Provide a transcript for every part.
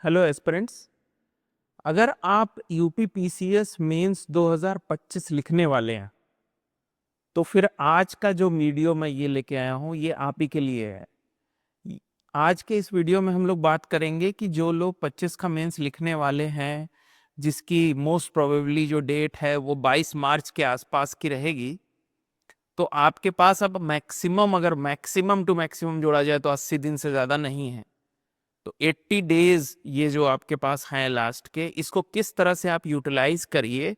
Hello aspirants. अगर आप UP PCS mains 2025 लिखने वाले हैं तो फिर आज का जो वीडियो मैं ये लेके आया हूँ ये आप ही के लिए है। आज के इस वीडियो में हम लोग बात करेंगे कि जो लोग 25 का मेंस लिखने वाले हैं, जिसकी मोस्ट प्रोबेबली जो डेट है वो 22 मार्च के आसपास की रहेगी, तो आपके पास अब मैक्सिमम, अगर मैक्सिमम टू मैक्सिमम जोड़ा जाए तो 80 दिन से ज्यादा नहीं है। तो 80 डेज ये जो आपके पास हैं लास्ट के, इसको किस तरह से आप यूटिलाइज करिए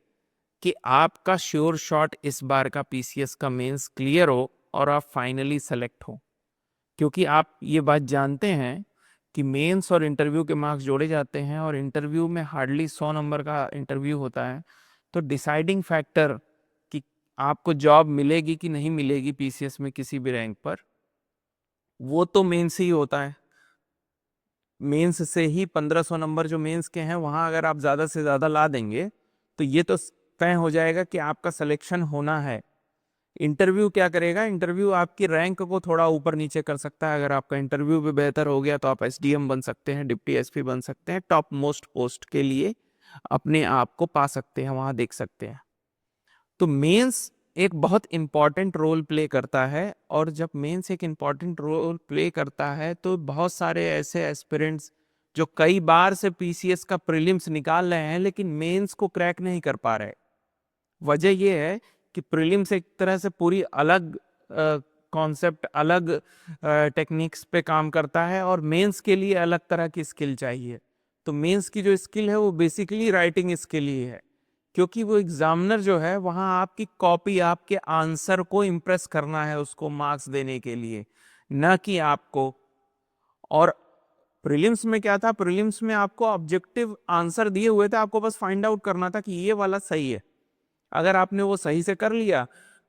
कि आपका श्योर शॉट इस बार का पीसीएस का मेंस क्लियर हो और आप फाइनली सेलेक्ट हो। क्योंकि आप ये बात जानते हैं कि मेंस और इंटरव्यू के मार्क्स जोड़े जाते हैं और इंटरव्यू में हार्डली 100 नंबर का इंटरव्यू होता है। तो डिसाइडिंग फैक्टर कि आपको जॉब मिलेगी कि नहीं मिलेगी पीसीएस में किसी भी रैंक पर, वो तो मेंस ही होता है। मेंस से ही 1500 नंबर जो मेंस के हैं वहां अगर आप ज्यादा से ज्यादा ला देंगे तो ये तो तय हो जाएगा कि आपका सिलेक्शन होना है। इंटरव्यू क्या करेगा? इंटरव्यू आपकी रैंक को थोड़ा ऊपर नीचे कर सकता है। अगर आपका इंटरव्यू भी बेहतर हो गया तो आप एसडीएम बन सकते हैं, डिप्टी एसपी बन सकते हैं, टॉप मोस्ट पोस्ट के लिए अपने आप को पा सकते हैं, वहां देख सकते हैं। तो मेंस एक बहुत इंपॉर्टेंट रोल प्ले करता है, और जब मेंस एक इंपॉर्टेंट रोल प्ले करता है तो बहुत सारे ऐसे एस्पिरेंट्स जो कई बार से पीसीएस का प्रीलिम्स निकाल रहे हैं लेकिन मेंस को क्रैक नहीं कर पा रहे। वजह यह है कि प्रीलिम्स एक तरह से पूरी अलग कॉन्सेप्ट, अलग टेक्निक्स पे काम करता है, और मेंस के लिए अलग तरह की स्किल चाहिए। तो मेंस की जो स्किल है वो बेसिकली राइटिंग स्किल ही है, क्योंकि वो एग्जामिनर जो है वहां आपकी कॉपी, आपके आंसर को इम्प्रेस करना है उसको मार्क्स देने के लिए, न कि आपको। और प्रीलिम्स में क्या था? प्रीलिम्स में आपको ऑब्जेक्टिव आंसर दिए हुए थे, आपको बस फाइंड आउट करना था कि ये वाला सही है। अगर आपने वो सही से कर लिया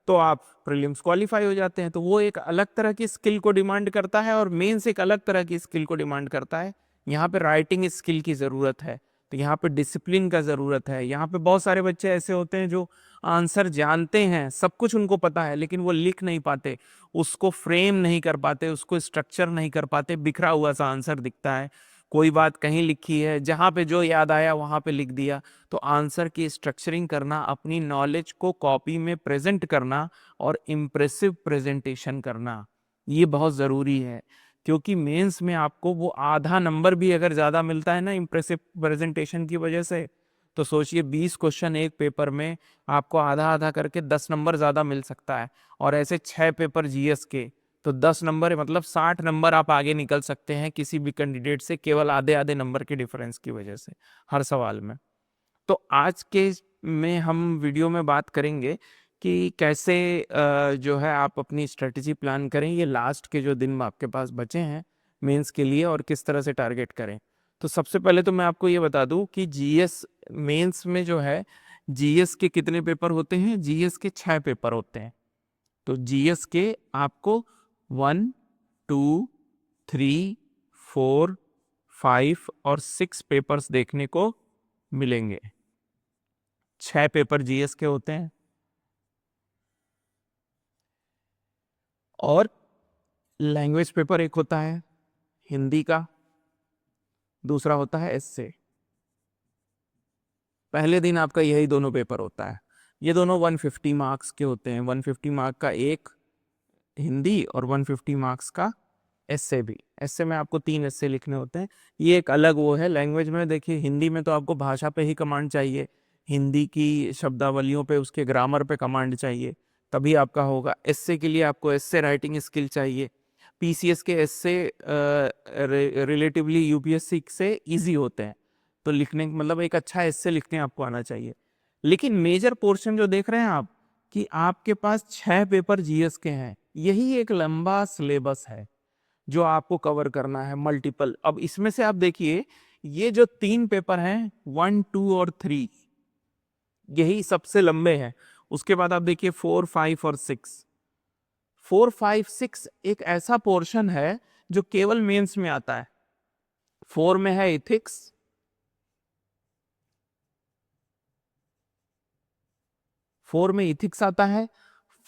तो आप प्रीलिम्स क्वालिफाई हो जाते हैं। तो वो एक अलग तरह की स्किल को डिमांड करता है और मेंस एक अलग तरह की स्किल को डिमांड करता है। यहाँ पे राइटिंग स्किल की जरूरत है, तो यहाँ पे डिसिप्लिन का जरूरत है। यहाँ पे बहुत सारे बच्चे ऐसे होते हैं जो आंसर जानते हैं, सब कुछ उनको पता है, लेकिन वो लिख नहीं पाते, उसको फ्रेम नहीं कर पाते, उसको स्ट्रक्चर नहीं कर पाते, बिखरा हुआ सा आंसर दिखता है। कोई बात कहीं लिखी है, जहां पे जो याद आया वहां पे लिख दिया। तो आंसर की स्ट्रक्चरिंग करना, अपनी नॉलेज को कॉपी में प्रेजेंट करना और इम्प्रेसिव प्रेजेंटेशन करना, ये बहुत ज़रूरी है। क्योंकि मेंस में आपको वो आधा नंबर भी अगर ज़्यादा मिलता है ना इम्प्रेसिव प्रेजेंटेशन की वजह से, तो सोचिए 20 क्वेश्चन एक पेपर में, आपको आधा आधा करके 10 नंबर ज़्यादा मिल सकता है। और ऐसे 6 पेपर जीएस के, तो 10 नंबर मतलब 60 नंबर आप आगे निकल सकते हैं किसी भी कैंडिडेट से, केवल आधे आधे नंबर के डिफरेंस की वजह से हर सवाल में। तो आज के में हम वीडियो में बात करेंगे कि कैसे जो है आप अपनी स्ट्रेटजी प्लान करें ये लास्ट के जो दिन आपके पास बचे हैं मेंस के लिए, और किस तरह से टारगेट करें। तो सबसे पहले तो मैं आपको ये बता दूं कि जीएस मेंस में जो है, जीएस के कितने पेपर होते हैं? जीएस के 6 पेपर होते हैं। तो जीएस के आपको 1, 2, 3, 4, 5 और 6 पेपर्स देखने को मिलेंगे। 6 पेपर जीएस के होते हैं। और लैंग्वेज पेपर एक होता है हिंदी का, दूसरा होता है एससे। पहले दिन आपका यही दोनों पेपर होता है। ये दोनों 150 मार्क्स के होते हैं। 150 मार्क का एक हिंदी और 150 मार्क्स का एससे भी। एससे में आपको 3 एससे लिखने होते हैं। ये एक अलग वो है। लैंग्वेज में देखिए, हिंदी में तो आपको भाषा पे ही कमांड चाहिए, हिंदी की शब्दावलियों पे, उसके ग्रामर पे कमांड चाहिए, तभी आपका होगा। एससे के लिए आपको एससे राइटिंग स्किल चाहिए। पीसीएस के एससे रिलेटिवली यूपीएससी से इजी होते हैं, तो लिखने मतलब एक अच्छा एससे लिखने आपको आना चाहिए। लेकिन मेजर पोर्शन जो देख रहे हैं आप, कि आपके पास 6 पेपर जीएस के हैं, यही एक लंबा सिलेबस है जो आपको कवर करना है, मल्टीपल। अब इसमें से आप देखिए, ये जो 3 पेपर हैं 1, 2 और 3, यही सबसे लंबे हैं। उसके बाद आप देखिए 4, 5 और 6। 4, 5, 6 एक ऐसा पोर्शन है जो केवल मेंस में आता है। 4 में है इथिक्स, 4 में इथिक्स आता है।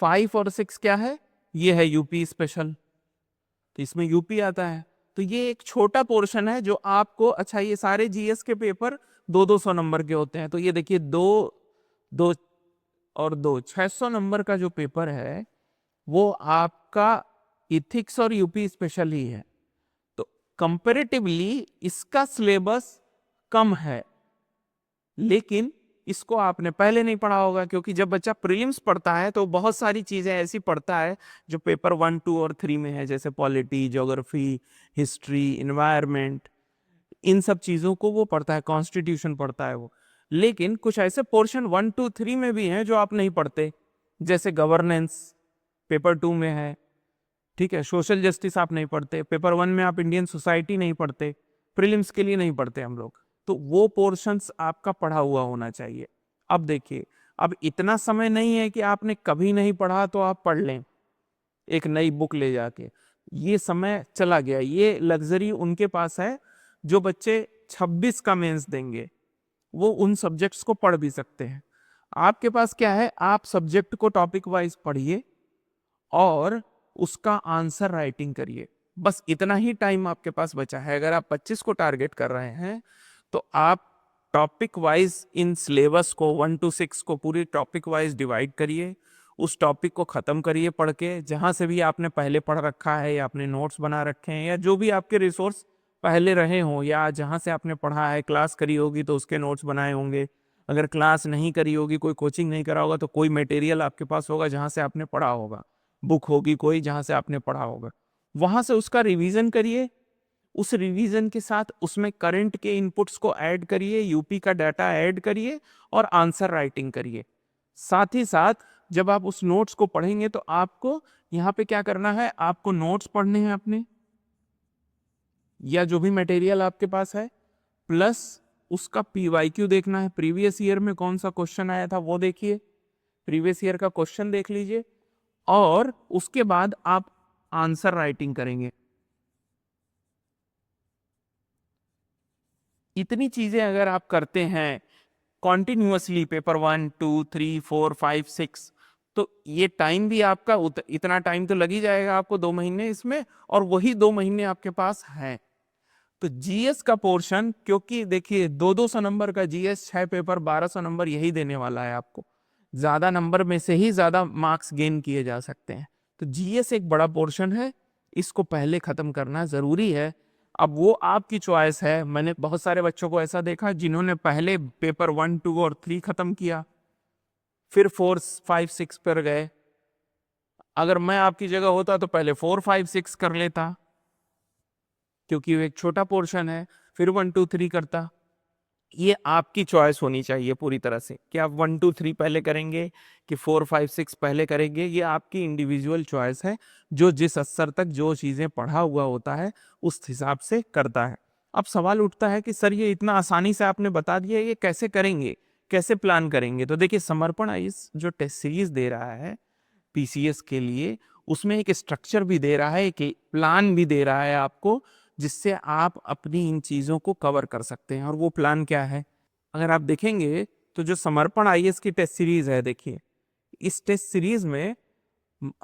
5 और 6 क्या है? ये है यूपी स्पेशल, तो इसमें यूपी आता है। तो ये एक छोटा पोर्शन है जो आपको, अच्छा ये सारे जीएस के पेपर 200 नंबर के होते हैं, तो ये देखिए दो दो और दो 600 नंबर का जो पेपर है वो आपका इथिक्स और यूपी स्पेशल ही है। तो कंपैरेटिवली इसका सिलेबस कम है, लेकिन इसको आपने पहले नहीं पढ़ा होगा, क्योंकि जब बच्चा प्रीलिम्स पढ़ता है तो बहुत सारी चीजें ऐसी पढ़ता है जो पेपर 1, 2 और 3 में है, जैसे पॉलिटी, ज्योग्राफी, हिस्ट्री, इन्वायरमेंट, इन सब चीजों को वो पढ़ता है, कॉन्स्टिट्यूशन पढ़ता है वो। लेकिन कुछ ऐसे पोर्शन 1, 2, 3 में भी हैं जो आप नहीं पढ़ते, जैसे गवर्नेंस पेपर 2 में है, ठीक है, सोशल जस्टिस आप नहीं पढ़ते, पेपर 1 में आप इंडियन सोसाइटी नहीं पढ़ते, प्रीलिम्स के लिए नहीं पढ़ते हम लोग, तो वो पोर्शंस आपका पढ़ा हुआ होना चाहिए। अब देखिए, अब इतना समय नहीं है कि आपने कभी नहीं पढ़ा तो आप पढ़ लें एक नई बुक ले जाके, ये समय चला गया। ये लग्जरी उनके पास है जो बच्चे 26 का मेंस देंगे, वो उन सब्जेक्ट्स को पढ़ भी सकते हैं। आपके पास क्या है, आप सब्जेक्ट को टॉपिक वाइज पढ़िए और उसका आंसर राइटिंग करिए, बस इतना ही टाइम आपके पास बचा है। अगर आप 25 को टारगेट कर रहे हैं तो आप टॉपिक वाइज इन सिलेबस को 1 to 6 को पूरी टॉपिक वाइज डिवाइड करिए, उस टॉपिक को खत्म करिए पढ़ के, जहां से भी आपने पहले पढ़ रखा है या आपने नोट्स बना रखे हैं या जो भी आपके रिसोर्स पहले रहे हों, या जहां से आपने पढ़ा है, क्लास करी होगी तो उसके नोट्स बनाए होंगे, अगर क्लास नहीं करी होगी, कोई कोचिंग नहीं करा होगा तो कोई मटेरियल आपके पास होगा जहां से आपने पढ़ा होगा, बुक होगी कोई जहां से आपने पढ़ा होगा, वहां से उसका रिवीजन करिए। उस रिवीजन के साथ उसमें करंट के इनपुट्स को ऐड करिए, यूपी का डाटा ऐड करिए और आंसर राइटिंग करिए। साथ ही साथ जब आप उस नोट्स को पढ़ेंगे तो आपको यहाँ पे क्या करना है, आपको नोट्स पढ़ने हैं अपने या जो भी मटेरियल आपके पास है, प्लस उसका पीवाईक्यू देखना है, प्रीवियस ईयर में कौन सा क्वेश्चन आया था वो देखिए, प्रीवियस ईयर का क्वेश्चन देख लीजिए, और उसके बाद आप आंसर राइटिंग करेंगे। इतनी चीजें अगर आप करते हैं कॉन्टिन्यूअसली, पेपर 1, 2, 3, 4, 5, 6, तो ये टाइम भी आपका इतना टाइम तो लग ही जाएगा आपको 2 महीने इसमें, और वही 2 महीने आपके पास हैं। तो जीएस का पोर्शन, क्योंकि देखिए 200 नंबर का जीएस, 6 पेपर 1200 नंबर यही देने वाला है आपको, ज्यादा नंबर में से ही ज्यादा मार्क्स गेन किए जा सकते हैं। तो जीएस एक बड़ा पोर्शन है, इसको पहले खत्म करना जरूरी है। अब वो आपकी चॉइस है, मैंने बहुत सारे बच्चों को ऐसा देखा जिन्होंने पहले पेपर 1, 2 और 3 खत्म किया, फिर 4, 5, 6 पर गए। अगर मैं आपकी जगह होता तो पहले 4, 5, 6 कर लेता, क्योंकि वो एक छोटा पोर्शन है, फिर 1, 2, 3 करता। ये आपकी चॉइस होनी चाहिए पूरी तरह से कि आप 1, 2, 3 पहले करेंगे कि 4, 5, 6 पहले करेंगे, ये आपकी इंडिविजुअल चॉइस है, जो जिस स्तर तक जो चीजें पढ़ा हुआ होता है उस हिसाब से करता है। अब सवाल उठता है कि सर ये इतना आसानी से आपने बता दिया, ये कैसे करेंगे, कैसे प्लान करेंगे? तो देखिए, समर्पण आईएएस जो टेस्ट सीरीज दे रहा है पीसीएस के लिए, उसमें एक स्ट्रक्चर भी दे रहा है, एक प्लान भी दे रहा है आपको, जिससे आप अपनी इन चीजों को कवर कर सकते हैं। और वो प्लान क्या है, अगर आप देखेंगे तो जो समर्पण आईएएस की टेस्ट सीरीज है, देखिए इस टेस्ट सीरीज में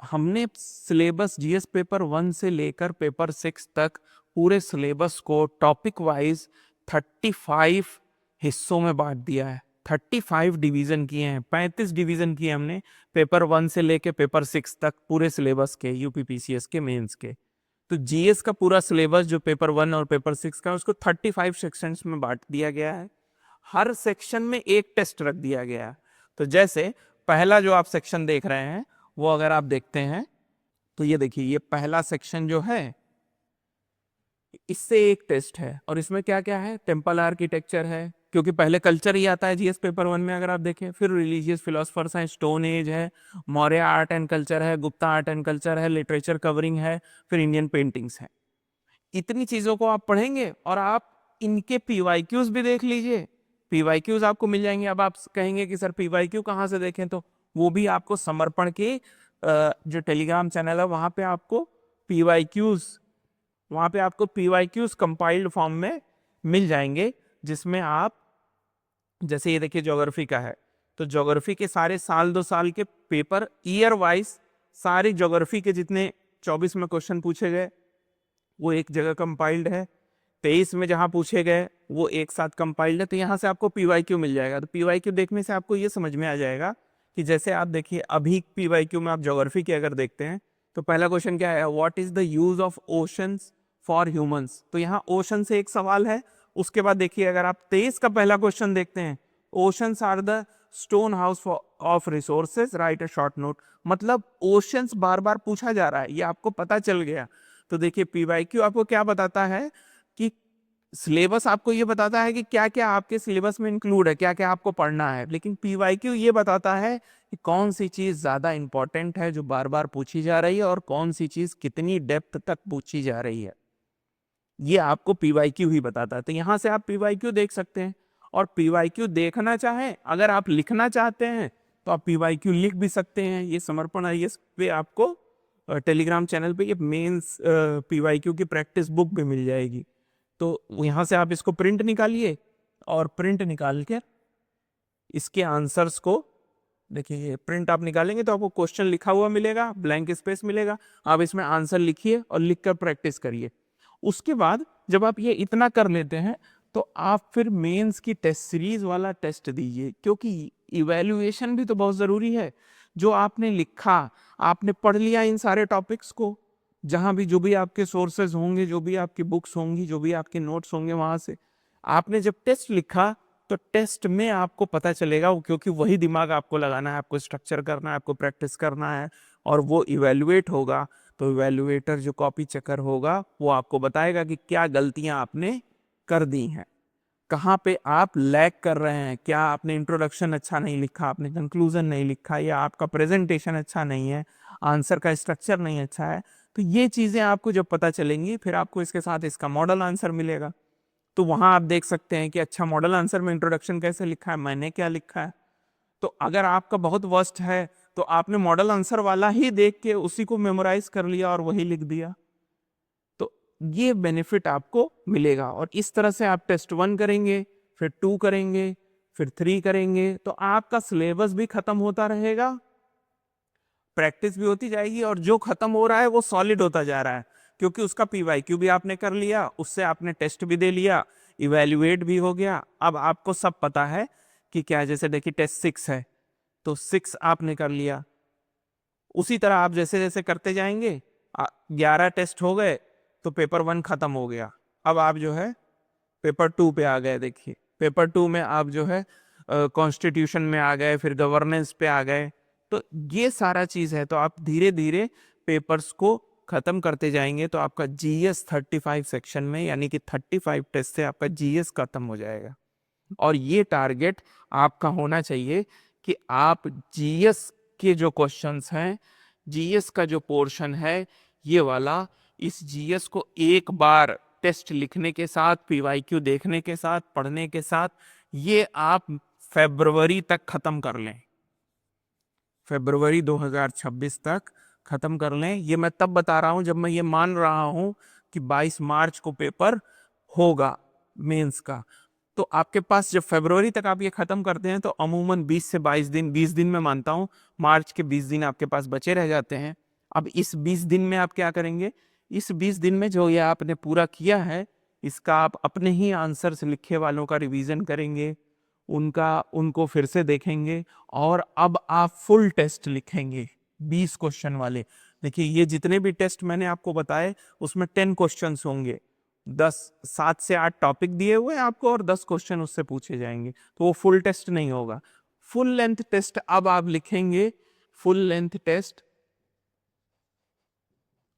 हमने सिलेबस जीएस पेपर 1 से लेकर पेपर 6 तक पूरे सिलेबस को टॉपिक वाइज 35 हिस्सों में बांट दिया है, 35 डिवीजन किए हैं, 35 डिवीजन किए हमने पेपर 1 से लेकर पेपर 6 तक पूरे सिलेबस के, यूपीपीसीएस के मेंस के। तो जीएस का पूरा सिलेबस जो पेपर 1 और पेपर 6 का, उसको 35 सेक्शंस में बांट दिया गया है, हर सेक्शन में एक टेस्ट रख दिया गया है। तो जैसे पहला जो आप सेक्शन देख रहे हैं वो अगर आप देखते हैं तो ये देखिए, ये पहला सेक्शन जो है इससे एक टेस्ट है, और इसमें क्या क्या है, टेम्पल आर्किटेक्चर है, क्योंकि पहले कल्चर ही आता है जीएस पेपर 1 में अगर आप देखें, फिर रिलीजियस फिलोसफर्स हैं, स्टोन एज है, मौर्य आर्ट एंड कल्चर है, गुप्ता आर्ट एंड कल्चर है, लिटरेचर कवरिंग है, फिर इंडियन पेंटिंग्स है। इतनी चीजों को आप पढ़ेंगे और आप इनके पीवाईक्यूज भी देख लीजिए, पीवाईक्यूज आपको मिल जाएंगे। अब आप कहेंगे कि सर पीवाईक्यू कहाँ से देखें, तो वो भी आपको समर्पण के जो टेलीग्राम चैनल है वहां पे आपको पीवाईक्यूज, वहां पे आपको पीवाईक्यूज कंपाइल्ड फॉर्म में मिल जाएंगे, जिसमें आप, जैसे ये देखिए ज्योग्राफी का है, तो ज्योग्राफी के सारे साल 2 साल के पेपर ईयर वाइज, सारे ज्योग्राफी के जितने 24 में क्वेश्चन पूछे गए वो एक जगह कंपाइल्ड है, 23 में जहां पूछे गए वो एक साथ कंपाइल्ड है। तो यहाँ से आपको पीवाईक्यू मिल जाएगा। तो पीवाईक्यू देखने से आपको ये समझ में आ जाएगा कि जैसे आप देखिए अभी पीवाईक्यू में आप ज्योग्राफी के अगर देखते हैं तो पहला क्वेश्चन क्या है, what is the use of oceans for humans. तो यहाँ ओशन से एक सवाल है। उसके बाद देखिए अगर आप 23 का पहला क्वेश्चन देखते हैं, oceans are the stone house of resources, right a short note. मतलब ओशंस बार बार पूछा जा रहा है, ये आपको पता चल गया। तो देखिए पीवाईक्यू आपको क्या बताता है कि सिलेबस आपको ये बताता है कि क्या क्या आपके सिलेबस में इंक्लूड है, क्या क्या आपको पढ़ना है, लेकिन पीवाईक्यू ये बताता है कि कौन सी चीज ज्यादा इंपॉर्टेंट है जो बार बार पूछी जा रही है और कौन सी चीज कितनी डेप्थ तक पूछी जा रही है, ये आपको पीवाईक्यू ही बताता है। तो यहां से आप पीवाईक्यू देख सकते हैं। और पीवाईक्यू देखना चाहें, अगर आप लिखना चाहते हैं तो आप पीवाईक्यू लिख भी सकते हैं। ये समर्पण आईएएस पे आपको टेलीग्राम चैनल पे ये मेंस पीवाईक्यू की प्रैक्टिस बुक भी मिल जाएगी। तो यहां से आप इसको प्रिंट निकालिए और प्रिंट निकाल के इसके आंसर्स को देखिए, ये प्रिंट आप निकालेंगे तो आपको क्वेश्चन लिखा हुआ मिलेगा, ब्लैंक स्पेस मिलेगा, आप इसमें आंसर लिखिए और लिखकर प्रैक्टिस करिए। उसके बाद जब आप ये इतना कर लेते हैं तो आप फिर मेंस की टेस्ट सीरीज वाला टेस्ट दीजिए, क्योंकि इवैल्यूएशन भी तो बहुत जरूरी है। जो आपने लिखा, आपने पढ़ लिया इन सारे टॉपिक्स को, जहां भी जो भी आपके सोर्सेज होंगे, जो भी आपकी बुक्स होंगी, जो भी आपके नोट्स होंगे, वहां से आपने जब टेस्ट लिखा तो टेस्ट में आपको पता चलेगा, क्योंकि वही दिमाग आपको लगाना है, आपको स्ट्रक्चर करना है, आपको प्रैक्टिस करना है, और वो इवैल्यूएट होगा। तो इवैल्यूएटर जो कॉपी चेकर होगा वो आपको बताएगा कि क्या गलतियां आपने कर दी हैं, कहाँ पे आप लैग कर रहे हैं, क्या आपने इंट्रोडक्शन अच्छा नहीं लिखा, आपने कंक्लूजन नहीं लिखा, या आपका प्रेजेंटेशन अच्छा नहीं है, आंसर का स्ट्रक्चर नहीं अच्छा है। तो ये चीजें आपको जब पता चलेंगी फिर आपको इसके साथ इसका मॉडल आंसर मिलेगा। तो वहां आप देख सकते हैं कि अच्छा मॉडल आंसर में इंट्रोडक्शन कैसे लिखा है, मैंने क्या लिखा है। तो अगर आपका बहुत वर्स्ट है तो आपने मॉडल आंसर वाला ही देख के उसी को मेमोराइज कर लिया और वही लिख दिया। तो ये बेनिफिट आपको मिलेगा। और इस तरह से आप टेस्ट 1 करेंगे, फिर 2 करेंगे, फिर 3 करेंगे, तो आपका सिलेबस भी खत्म होता रहेगा, प्रैक्टिस भी होती जाएगी, और जो खत्म हो रहा है वो सॉलिड होता जा रहा है, क्योंकि उसका पीवाईक्यू भी आपने कर लिया, उससे आपने टेस्ट भी दे लिया, इवैल्यूएट भी हो गया। अब आपको सब पता है कि क्या, जैसे देखिए टेस्ट 6 है तो 6 आपने कर लिया। उसी तरह आप जैसे जैसे करते जाएंगे, 11 टेस्ट हो गए तो पेपर 1 खत्म हो गया। अब आप जो है पेपर 2 पे आ गए। देखिए पेपर 2 में आप जो है कॉन्स्टिट्यूशन में आ गए, फिर गवर्नेंस पे आ गए। तो ये सारा चीज है, तो आप धीरे धीरे पेपर्स को खत्म करते जाएंगे तो आपका जीएस 35 सेक्शन में, यानी कि 35 टेस्ट से आपका जीएस खत्म हो जाएगा। और ये टारगेट आपका होना चाहिए कि आप जीएस के जो क्वेश्चंस हैं, जीएस का जो पोर्शन है ये वाला, इस जीएस को एक बार टेस्ट लिखने के साथ, पीवाईक्यू देखने के साथ, पढ़ने के साथ, ये आप फरवरी तक खत्म कर लें, फरवरी 2026 तक खत्म कर लें। ये मैं तब बता रहा हूं जब मैं ये मान रहा हूं कि 22 मार्च को पेपर होगा मेंस का। तो आपके पास जब फरवरी तक आप ये खत्म करते हैं तो अमूमन 20 से 22 दिन, 20 दिन में मानता हूं, मार्च के 20 दिन आपके पास बचे रह जाते हैं। अब इस 20 दिन में आप क्या करेंगे, इस 20 दिन में जो ये आपने पूरा किया है इसका आप अपने ही आंसर्स लिखे वालों का रिवीजन करेंगे, उनको फिर से देखेंगे, और अब आप फुल टेस्ट लिखेंगे 20 क्वेश्चन वाले। देखिए ये जितने भी टेस्ट मैंने आपको बताए उसमें 10 क्वेश्चंस होंगे, 7 से 8 टॉपिक दिए हुए हैं आपको और 10 क्वेश्चन उससे पूछे जाएंगे, तो वो फुल टेस्ट नहीं होगा। फुल लेंथ टेस्ट अब आप लिखेंगे, फुल लेंथ टेस्ट।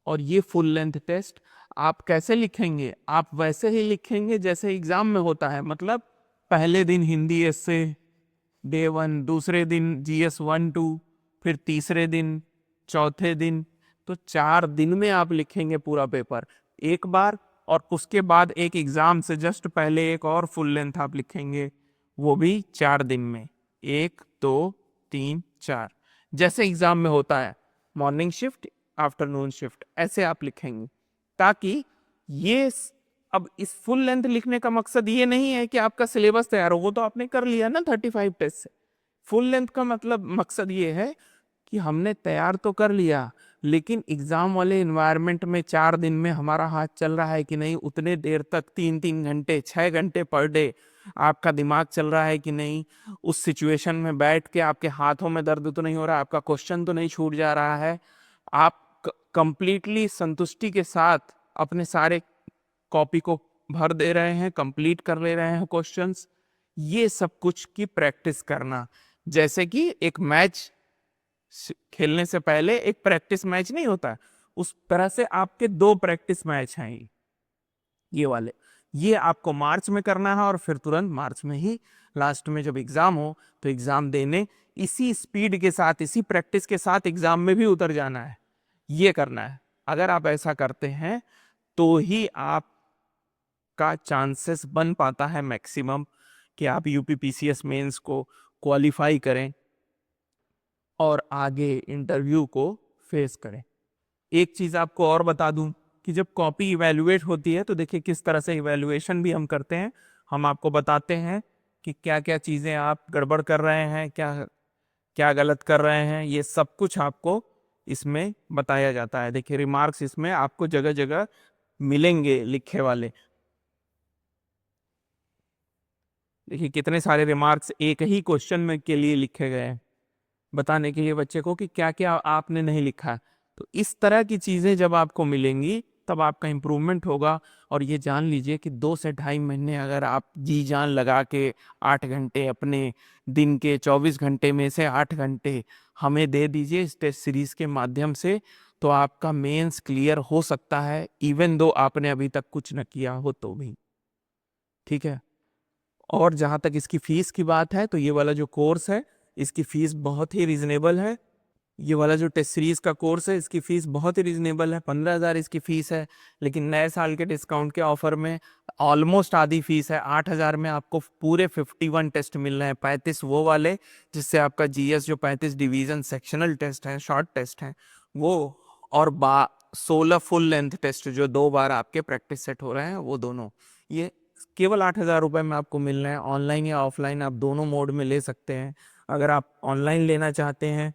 और ये फुल लेंथ टेस्ट आप कैसे लिखेंगे, आप वैसे ही लिखेंगे जैसे एग्जाम में होता है। मतलब पहले दिन हिंदी एस्से डे 1, दूसरे दिन जीएस 1 2, फिर तीसरे दिन, चौथे दिन, तो 4 दिन में आप लिखेंगे पूरा पेपर एक बार। और उसके बाद एक एग्जाम से जस्ट पहले एक और फुल लेंथ आप लिखेंगे, वो भी 4 दिन में, 1 2 3 4, जैसे एग्जाम में होता है, मॉर्निंग शिफ्ट, आफ्टरनून शिफ्ट, ऐसे आप लिखेंगे। ताकि ये अब इस फुल लेंथ लिखने का मकसद ये नहीं है कि आपका सिलेबस तैयार हो, वो तो आपने कर लिया ना 35 टेस्ट से। फुल लेंथ का मतलब मकसद ये है कि हमने तैयार तो कर लिया, लेकिन एग्जाम वाले इन्वायरमेंट में 4 दिन में हमारा हाथ चल रहा है कि नहीं, उतने देर तक 3-3 घंटे 6 घंटे पर डे आपका दिमाग चल रहा है कि नहीं, उस सिचुएशन में बैठ के आपके हाथों में दर्द तो नहीं हो रहा, आपका क्वेश्चन तो नहीं छूट जा रहा है, आप कंप्लीटली संतुष्टि के साथ अपने सारे कॉपी को भर दे रहे हैं, कंप्लीट कर ले रहे हैं क्वेश्चंस। ये सब कुछ की प्रैक्टिस करना, जैसे कि एक मैच खेलने से पहले एक प्रैक्टिस मैच नहीं होता, उस तरह से आपके 2 प्रैक्टिस मैच हैं ये वाले। ये आपको मार्च में करना है और फिर तुरंत मार्च में ही लास्ट में जब एग्जाम हो तो एग्जाम देने इसी स्पीड के साथ, इसी प्रैक्टिस के साथ एग्जाम में भी उतर जाना है, ये करना है। अगर आप ऐसा करते हैं तो ही आपका चांसेस बन पाता है मैक्सिमम कि आप यूपी पीसीएस मेंस को क्वालिफाई करें और आगे इंटरव्यू को फेस करें। एक चीज आपको और बता दूं कि जब कॉपी इवेल्युएट होती है तो देखिए किस तरह से इवेल्युएशन भी हम करते हैं। हम आपको बताते हैं कि क्या क्या चीजें आप गड़बड़ कर रहे हैं, क्या क्या गलत कर रहे हैं, ये सब कुछ आपको इसमें बताया जाता है। देखिए रिमार्क्स इसमें आपको जगह जगह मिलेंगे लिखे वाले। देखिए कितने सारे रिमार्क्स एक ही क्वेश्चन में के लिए लिखे गए हैं, बताने के लिए बच्चे को कि क्या क्या आपने नहीं लिखा। तो इस तरह की चीजें जब आपको मिलेंगी तब आपका इम्प्रूवमेंट होगा। और ये जान लीजिए कि 2 से ढाई महीने अगर आप जी जान लगा के 8 घंटे अपने दिन के 24 घंटे में से 8 घंटे हमें दे दीजिए इस टेस्ट सीरीज के माध्यम से, तो आपका मेंस क्लियर हो सकता है, इवन दो आपने अभी तक कुछ न किया हो तो भी। ठीक है। और जहाँ तक इसकी फीस की बात है तो ये वाला जो कोर्स है इसकी फीस बहुत ही रीजनेबल है। ये वाला जो टेस्ट सीरीज का कोर्स है इसकी फीस बहुत ही रीजनेबल है, 15,000 इसकी फीस है। लेकिन नए साल के डिस्काउंट के ऑफर में ऑलमोस्ट आधी फीस है, 8,000 में आपको पूरे 51 टेस्ट मिल रहे हैं। 35 वो वाले जिससे आपका जीएस जो 35 डिवीजन सेक्शनल टेस्ट है, शॉर्ट टेस्ट है वो, और 16 फुल लेंथ टेस्ट जो 2 बार आपके प्रैक्टिस सेट हो रहे हैं वो दोनों, ये केवल 8,000 रुपये में आपको मिल रहे हैं। ऑनलाइन या ऑफलाइन आप दोनों मोड में ले सकते हैं। अगर आप ऑनलाइन लेना चाहते हैं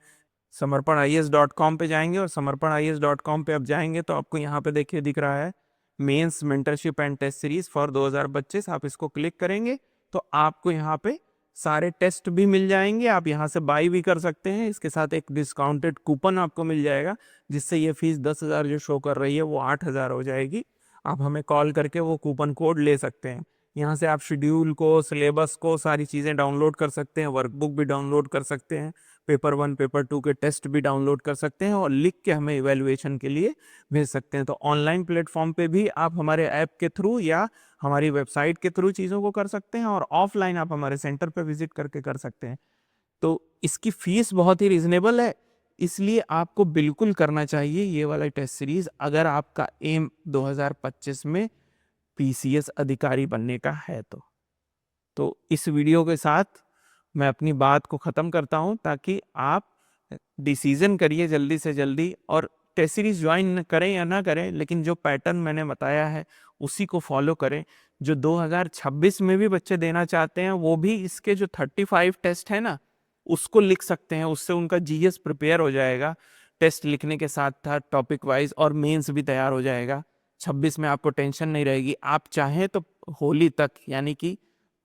समर्पण-IAS.com पे जाएंगे और समर्पण-IAS.com पे आप जाएंगे तो आपको यहाँ पे देखिए दिख रहा है mains mentorship and test series for 2025। आप इसको क्लिक करेंगे तो आपको यहाँ पे सारे टेस्ट भी मिल जाएंगे, आप यहाँ से बाई भी कर सकते हैं। इसके साथ एक डिस्काउंटेड कूपन आपको मिल जाएगा जिससे ये फीस 10,000 जो शो कर रही है वो 8,000 हो जाएगी। आप हमें कॉल करके वो कूपन कोड ले सकते हैं। यहाँ से आप शेड्यूल को, सिलेबस को, सारी चीज़ें डाउनलोड कर सकते हैं, वर्कबुक भी डाउनलोड कर सकते हैं, पेपर 1 पेपर 2 के टेस्ट भी डाउनलोड कर सकते हैं और लिख के हमें इवैल्यूएशन के लिए भेज सकते हैं। तो ऑनलाइन प्लेटफॉर्म पे भी आप हमारे ऐप के थ्रू या हमारी वेबसाइट के थ्रू चीज़ों को कर सकते हैं और ऑफलाइन आप हमारे सेंटर पे विजिट करके कर सकते हैं। तो इसकी फीस बहुत ही रिजनेबल है, इसलिए आपको बिल्कुल करना चाहिए ये वाला टेस्ट सीरीज अगर आपका एम 2025 में पीसीएस अधिकारी बनने का है तो इस वीडियो के साथ मैं अपनी बात को ख़त्म करता हूं ताकि आप डिसीजन करिए जल्दी से जल्दी और टेस्ट सीरीज ज्वाइन करें या ना करें, लेकिन जो पैटर्न मैंने बताया है उसी को फॉलो करें। जो 2026 में भी बच्चे देना चाहते हैं वो भी इसके जो 35 टेस्ट है ना उसको लिख सकते हैं, उससे उनका जीएस प्रिपेयर हो जाएगा टेस्ट लिखने के साथ साथ टॉपिक वाइज, और मेंस भी तैयार हो जाएगा। 26 में आपको टेंशन नहीं रहेगी। आप चाहें तो होली तक यानी कि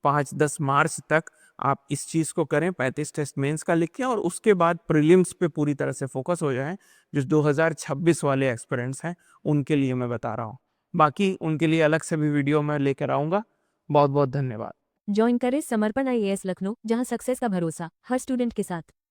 5-10 मार्च तक आप इस चीज़ को करें, 35 टेस्ट मेंस का लिखें और उसके बाद प्रीलिम्स पे पूरी तरह से फोकस हो जाए। जो 2026 वाले एक्सपीरियंस हैं उनके लिए मैं बता रहा हूँ, बाकी उनके लिए अलग से भी वीडियो मैं लेकर आऊँगा। बहुत बहुत धन्यवाद। ज्वाइन करें समर्पण IAS लखनऊ, जहां सक्सेस का भरोसा हर स्टूडेंट के साथ।